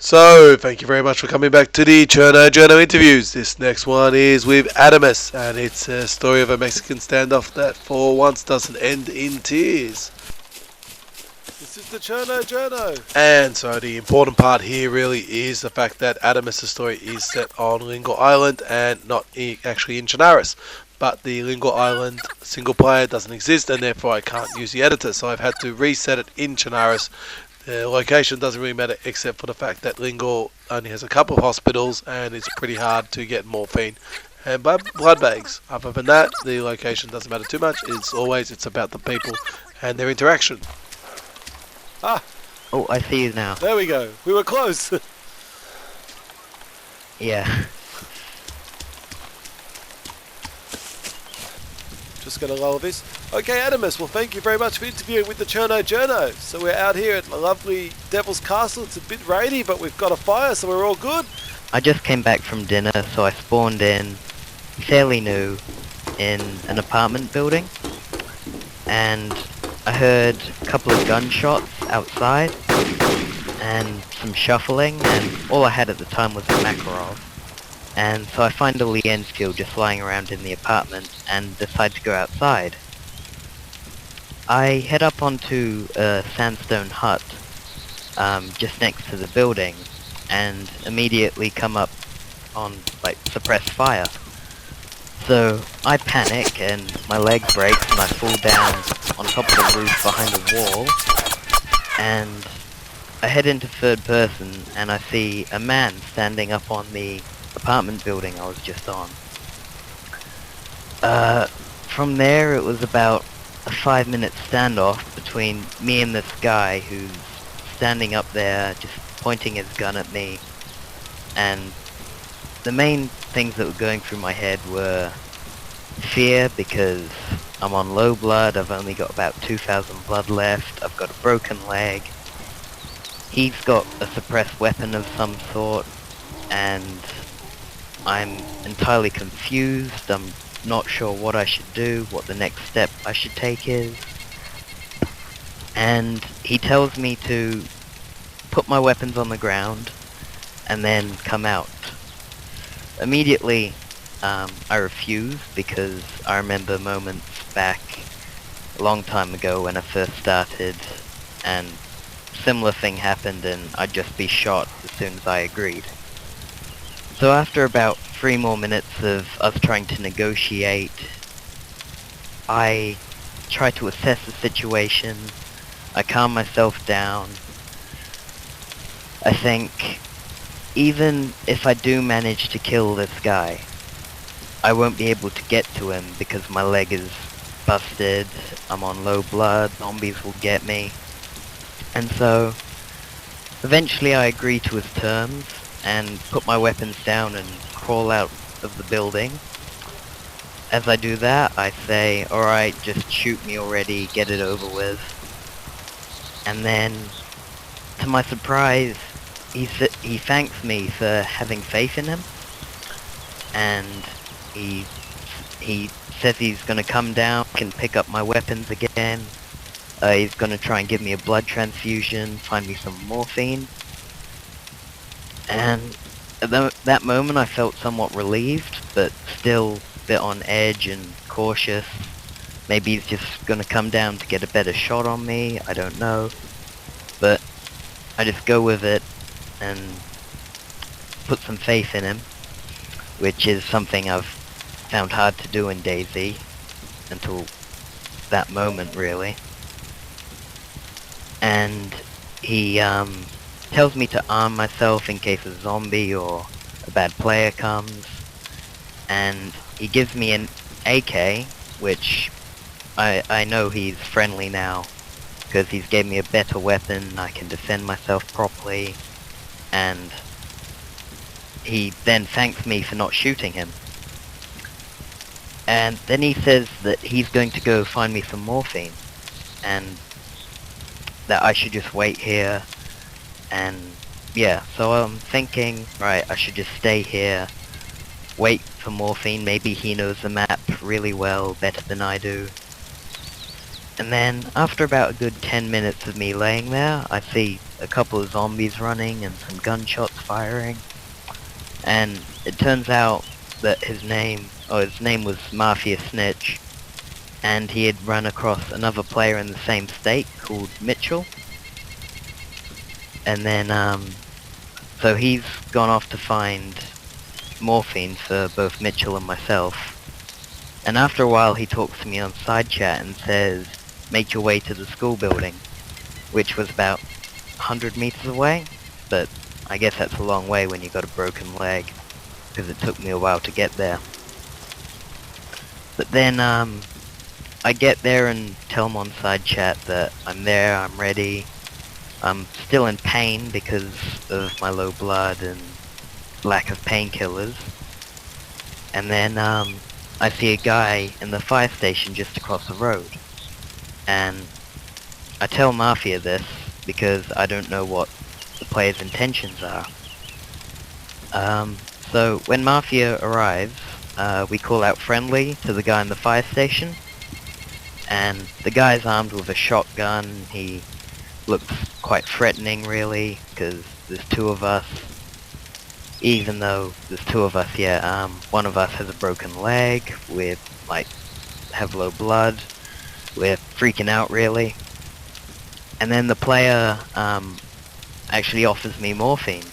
So, thank you very much for coming back to the Cherno Journo interviews. This next one is with Adamius, and it's a story of a Mexican standoff that for once doesn't end in tears. This is the Cherno Journo. And so the important part here really is the fact that Adamius' story is set on Lingle Island and not actually in Chernarus. But the Lingle Island single player doesn't exist, and therefore I can't use the editor, so I've had to reset it in Chernarus. The location doesn't really matter except for the fact that Lingle only has a couple of hospitals and it's pretty hard to get morphine and blood bags. Other than that, the location doesn't matter too much. It's about the people and their interaction. Ah, Oh, I see you now. there we go. We were close. Yeah. Just going to lower this. Okay, Adamius, well, thank you very much for interviewing with the Cherno Journo. So we're out here at the lovely Devil's Castle. It's a bit rainy, but we've got a fire, so we're all good. I just came back from dinner, so I spawned in, fairly new, in an apartment building. And I heard a couple of gunshots outside, and some shuffling, and all I had at the time was a Makarov. And so I find a Lee Enfield just lying around in the apartment, and decide to go outside. I head up onto a sandstone hut, just next to the building, and immediately come up on, suppressed fire. So I panic, and my leg breaks, and I fall down on top of the roof behind a wall, and I head into third person, and I see a man standing up on the apartment building I was just on. From there it was about a 5-minute standoff between me and this guy who's standing up there just pointing his gun at me, and the main things that were going through my head were fear because I'm on low blood, I've only got about 2,000 blood left, I've got a broken leg, he's got a suppressed weapon of some sort, and I'm entirely confused. I'm not sure what I should do, what the next step I should take is. And he tells me to put my weapons on the ground and then come out. Immediately, I refuse because I remember moments back a long time ago when I first started and similar thing happened and I'd just be shot as soon as I agreed. So after about 3 more minutes of us trying to negotiate, I try to assess the situation, I calm myself down. I think, even if I do manage to kill this guy, I won't be able to get to him because my leg is busted, I'm on low blood, zombies will get me. And so, eventually I agree to his terms, and put my weapons down and crawl out of the building. As I do that, I say, alright, just shoot me already, get it over with. And then, to my surprise, he thanks me for having faith in him, and he says he's gonna come down and pick up my weapons again. He's gonna try and give me a blood transfusion, find me some morphine. And at that moment I felt somewhat relieved, but still a bit on edge and cautious. Maybe he's just gonna come down to get a better shot on me, I don't know. But I just go with it and put some faith in him, which is something I've found hard to do in DayZ until that moment really. And he tells me to arm myself in case a zombie or a bad player comes, and he gives me an AK, which I know he's friendly now, because he's gave me a better weapon, I can defend myself properly, and he then thanks me for not shooting him. And then he says that he's going to go find me some morphine, and that I should just wait here. And yeah, so I'm thinking, right, I should just stay here, wait for morphine, maybe he knows the map really well, better than I do. And then, after about a good 10 minutes of me laying there, I see a couple of zombies running and some gunshots firing. And it turns out that his name was Mafia Snitch, and he had run across another player in the same state called Mitchell. And then, so he's gone off to find morphine for both Mitchell and myself. And after a while he talks to me on side chat and says, make your way to the school building, which was about 100 meters away, but I guess that's a long way when you got a broken leg, because it took me a while to get there. But then, I get there and tell him on side chat that I'm there, I'm ready. I'm still in pain because of my low blood and lack of painkillers. And then, I see a guy in the fire station just across the road. And I tell Mafia this because I don't know what the player's intentions are. So when Mafia arrives, we call out friendly to the guy in the fire station. And the guy's armed with a shotgun. He looks quite threatening, really, because there's two of us. Even though there's two of us, one of us has a broken leg, we're, have low blood, we're freaking out, really. And then the player, actually offers me morphine,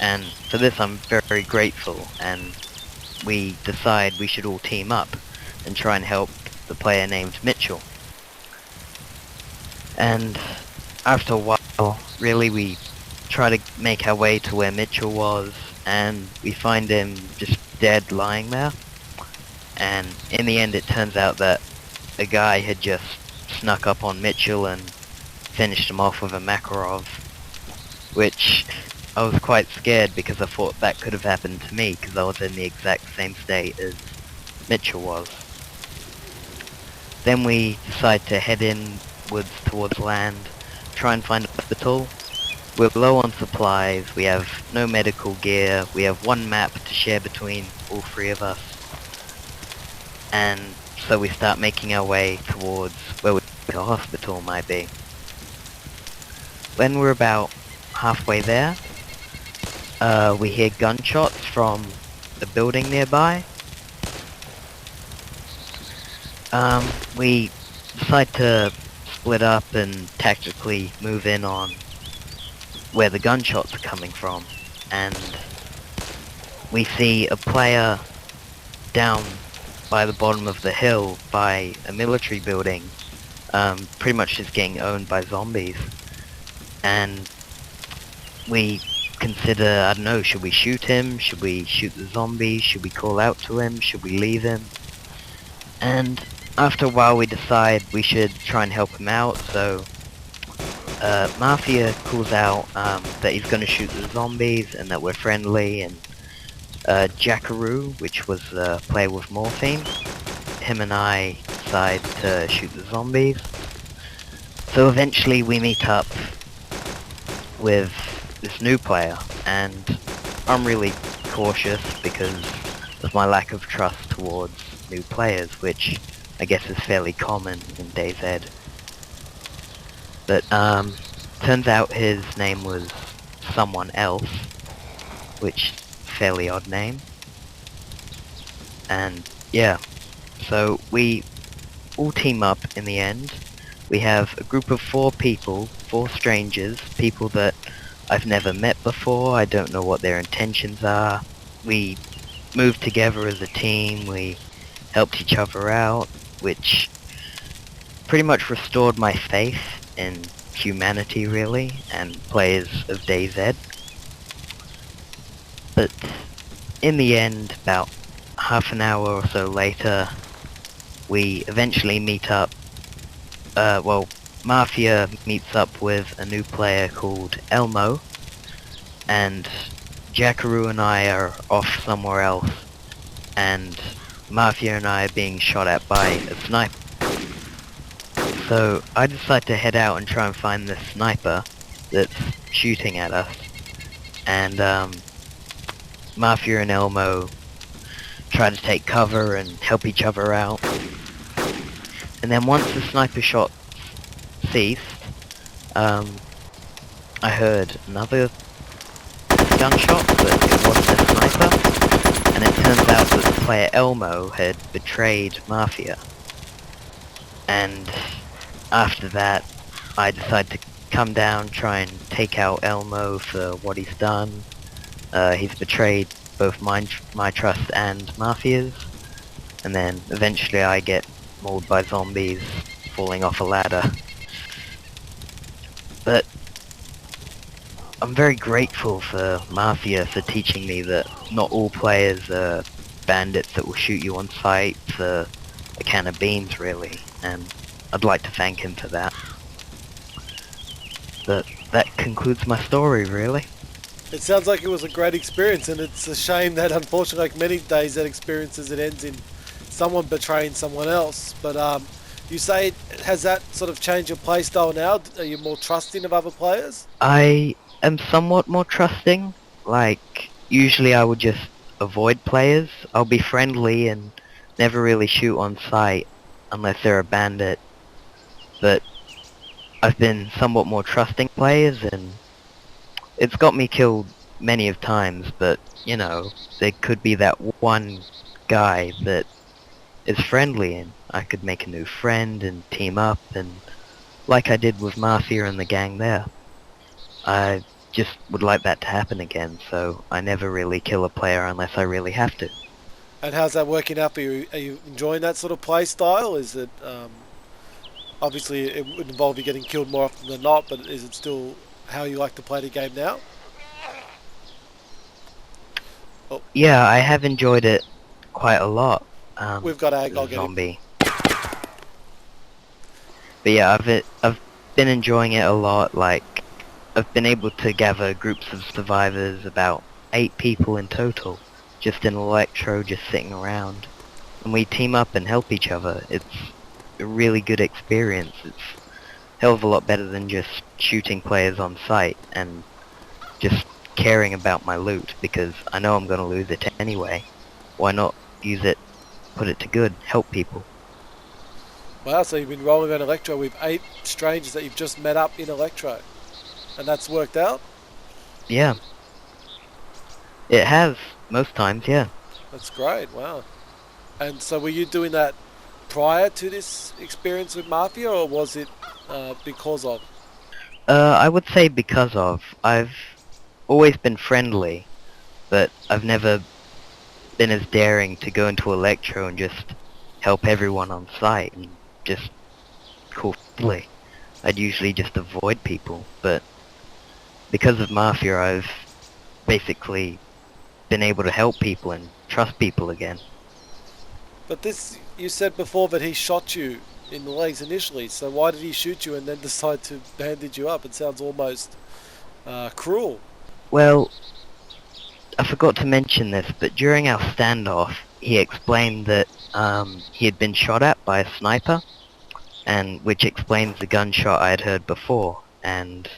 and for this I'm very grateful, and we decide we should all team up and try and help the player named Mitchell. And after a while, really, we try to make our way to where Mitchell was, and we find him just dead lying there. And in the end it turns out that a guy had just snuck up on Mitchell and finished him off with a Makarov, which I was quite scared because I thought that could have happened to me because I was in the exact same state as Mitchell was. Then we decide to head inwards towards land, try and find a hospital. We're low on supplies, we have no medical gear, we have one map to share between all three of us. And so we start making our way towards where the hospital might be. When we're about halfway there, we hear gunshots from the building nearby. We decide to split up and tactically move in on where the gunshots are coming from, and we see a player down by the bottom of the hill by a military building, pretty much just getting owned by zombies. And we consider, I don't know, should we shoot him? Should we shoot the zombies? Should we call out to him? Should we leave him? And after a while we decide we should try and help him out, so Mafia calls out that he's going to shoot the zombies and that we're friendly, and Jackaroo, which was the player with morphine, him and I decide to shoot the zombies. So eventually we meet up with this new player, and I'm really cautious because of my lack of trust towards new players, which I guess is fairly common in DayZ. But turns out his name was someone else, which fairly odd name. And yeah, so we all team up in the end. We have a group of 4 people, 4 strangers, people that I've never met before, I don't know what their intentions are. We moved together as a team, we helped each other out, which pretty much restored my faith in humanity, really, and players of DayZ. But in the end, about half an hour or so later, we eventually meet up. Mafia meets up with a new player called Elmo, and Jackaroo and I are off somewhere else, and Mafia and I are being shot at by a sniper. So I decide to head out and try and find this sniper that's shooting at us, and Mafia and Elmo try to take cover and help each other out. And then once the sniper shot ceased, I heard another gunshot, but it wasn't a sniper, and it turns out that the player Elmo had betrayed Mafia. And after that, I decided to come down, try and take out Elmo for what he's done. He's betrayed both my trust and Mafia's, and then eventually I get mauled by zombies falling off a ladder. But I'm very grateful for Mafia for teaching me that not all players are bandits that will shoot you on sight for a can of beans, really, and I'd like to thank him for that. But that concludes my story, really. It sounds like it was a great experience, and it's a shame that unfortunately, like many DayZ experiences, it ends in someone betraying someone else. But you say, has that sort of changed your playstyle now? Are you more trusting of other players? I am somewhat more trusting. Like, usually I would just avoid players. I'll be friendly and never really shoot on sight unless they're a bandit. But I've been somewhat more trusting players, and it's got me killed many of times, but, you know, there could be that one guy that is friendly, and I could make a new friend and team up, and like I did with Mafia and the gang there. I just would like that to happen again, so I never really kill a player unless I really have to. And how's that working out for you? Are you enjoying that sort of play style? Is it, obviously it would involve you getting killed more often than not, but is it still how you like to play the game now? Oh. Yeah, I have enjoyed it quite a lot. We've got ag, I'll get him. Zombie. But yeah, I've been enjoying it a lot. Like, I've been able to gather groups of survivors, about 8 people in total, just in Electro, just sitting around. And we team up and help each other. It's a really good experience. It's a hell of a lot better than just shooting players on sight and just caring about my loot, because I know I'm going to lose it anyway. Why not use it, put it to good, help people? Wow, so you've been rolling on Electro with 8 strangers that you've just met up in Electro. And that's worked out? Yeah. It has, most times, yeah. That's great, wow. And so were you doing that prior to this experience with Mafia, or was it because of? I would say because of. I've always been friendly, but I've never been as daring to go into Electro and just help everyone on sight and just coolly. I'd usually just avoid people, but because of Mafia I've basically been able to help people and trust people again. But this, you said before that he shot you in the legs initially, so why did he shoot you and then decide to bandage you up? It sounds almost cruel. Well, I forgot to mention this, but during our standoff he explained that he had been shot at by a sniper, and which explains the gunshot I had heard before, and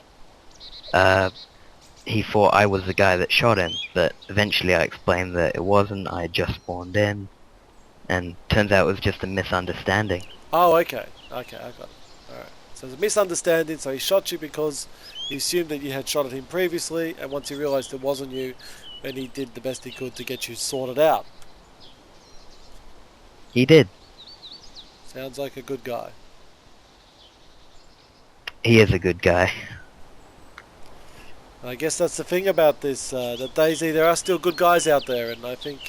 he thought I was the guy that shot him, but eventually I explained that it wasn't. I had just spawned in, and turns out it was just a misunderstanding. Oh, okay, I got it. Alright, so it's a misunderstanding, so he shot you because he assumed that you had shot at him previously, and once he realised it wasn't you, then he did the best he could to get you sorted out. He did. Sounds like a good guy. He is a good guy. I guess that's the thing about this, that DayZ, there are still good guys out there, and I think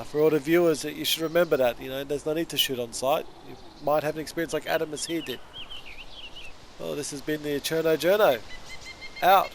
for all the viewers, you should remember that, you know, there's no need to shoot on sight. You might have an experience like Adamius here did. Well, this has been the Cherno Journo. Out.